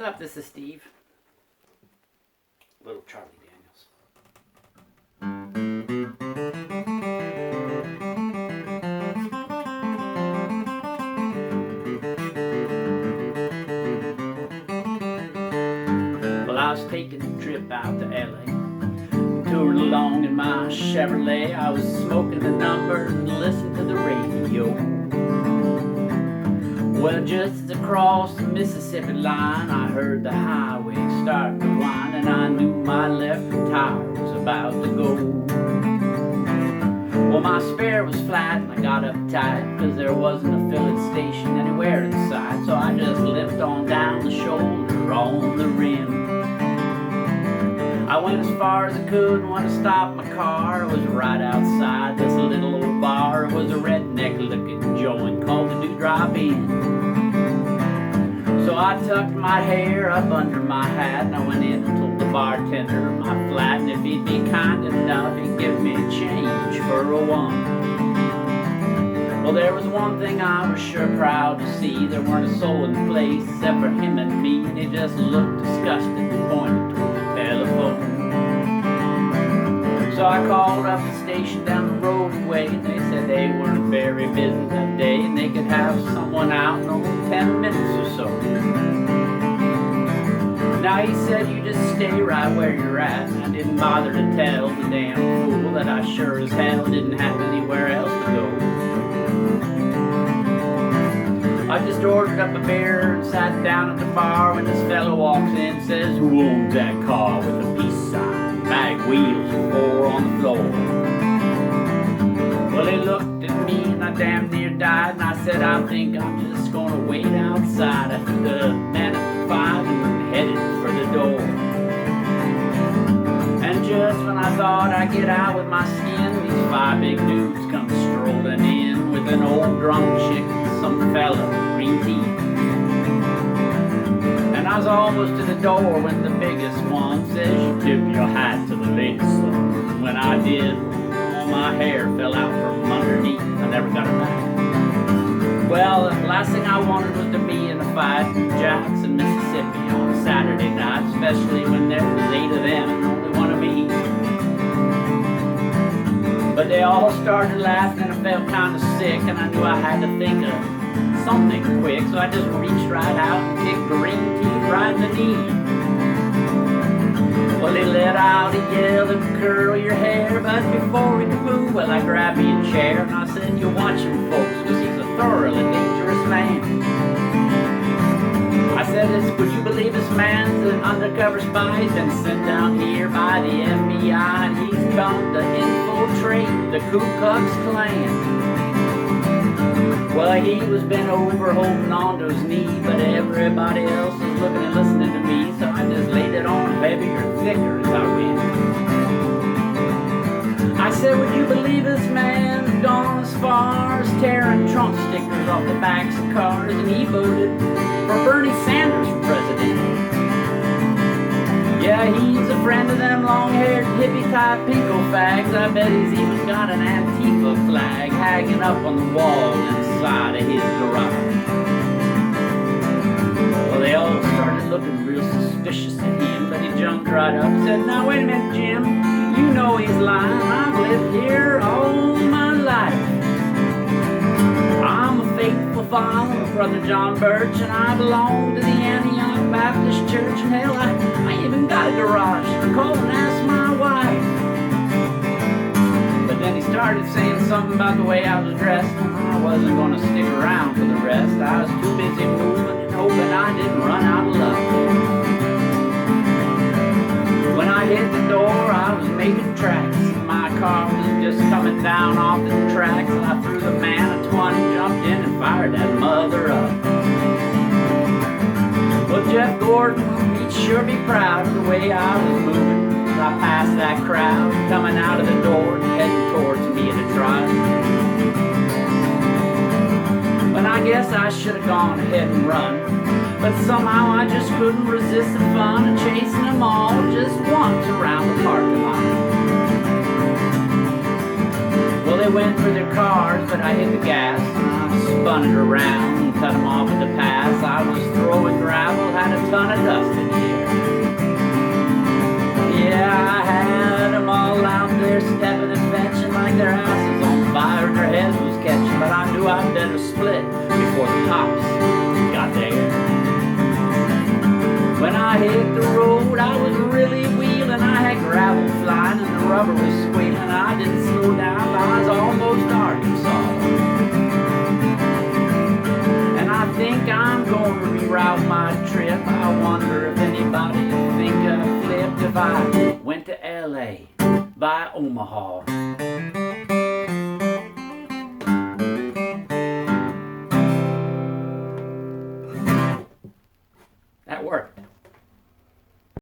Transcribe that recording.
up? This is Steve. Little Charlie Daniels. Well, I was taking a trip out to LA. Touring along in my Chevrolet. I was smoking the number and listening to the radio. Well, just as I crossed the Mississippi line, I heard the highway start to whine, and I knew my left tire was about to go. Well, my spare was flat and I got uptight, cause there wasn't a filling station anywhere in sight. So I just limped on down the shoulder on the rim. I went as far as I could, and when I stopped my car, it was right outside this little old bar. It was a redneck-looking joint called the Dewdrop Inn. So I tucked my hair up under my hat, and I went in and told the bartender my flat, and if he'd be kind enough, he'd give me change for a one. Well, there was one thing I was sure proud to see. There weren't a soul in the place except for him and me, and he just looked disgusted and pointed toward the telephone. So I called up the station down the roadway, and they said they weren't very busy that day, and they could have someone out in only 10 minutes or so. Now he said, you just stay right where you're at, and I didn't bother to tell the damn fool that I sure as hell didn't have anywhere else to go. I just ordered up a beer and sat down at the bar when this fellow walks in and says, who owns that car with a peace sign, bag wheels, and 4 on the floor? Well, he looked at me and I damn near died, and I said, I think I'm just gonna wait outside. I took the man at the 5 and headed for the door. And just when I thought I'd get out with my skin, these 5 big dudes come strolling in with an old drunk chick, some fella, green tea. And I was almost to the door when the biggest one says, you tip your hat to the ladies, son. When I did, all my hair fell out from underneath. I never got it back. Well, the last thing I wanted was to be in a fight in Jackson, Mississippi on a Saturday night, especially when there was 8 of them and only 1 of me. But they all started laughing and I felt kind of sick, and I knew I had to think of something quick, so I just reached right out and kicked Green Tea right in the knee. Well, he let out a yell and curl your hair, but before he could move, well, I grabbed me a chair and I said, you watch him, folks, because he's a thoroughly dangerous man. I said, would you believe this man's an undercover spy? He's been sent down here by the FBI, and he's come to infiltrate the Ku Klux Klan. Well, he was bent over holding on to his knee, but everybody else was looking and listening to me, so I just laid it on heavier and thicker as I went. I said, would you believe this man's gone as far as tearing Trump stickers off the backs of cars, and he voted for Bernie Sanders for president. Yeah, he's a friend of them long-haired hippie-type pinko fags. I bet he's even got an Antifa flag hanging up on the wall inside of his garage. Well, they all started looking real suspicious at him, but he jumped right up and said, now wait a minute, Jim, you know he's lying. I've lived here all my life. I'm a faithful follower of Brother John Birch, and I belong to the Antioch Baptist Church, and hell, I even got a garage. Call and ask my wife. But then he started saying something about the way I was dressed, and I wasn't going to stick around for the rest. I was too busy moving and hoping I didn't run out of luck. When I hit the door, I was making tracks. My car was just coming down off the tracks, and I threw the man a 20, jumped in and fired that mother up. Well, Jeff Gordon, he'd sure be proud of the way I was moving as I passed that crowd coming out of the door and heading towards me at a trot. But I guess I should have gone ahead and run, but somehow I just couldn't resist the fun of chasing them all just once around the parking lot. Well, they went for their cars, but I hit the gas and I spun it around. cut them off at the pass. I was throwing gravel, had a ton of dust in the air. Yeah, I had them all out there stepping and fetching like their asses on fire and their heads was catching. But I knew I'd better split before the cops got there. When I hit the road, I was really wheeling. I had gravel flying and the rubber was squealing. I didn't slow down, I was almost Arkansas. And I think I'm going to reroute my trip. I wonder if anybody would think I flipped if I went to LA by Omaha.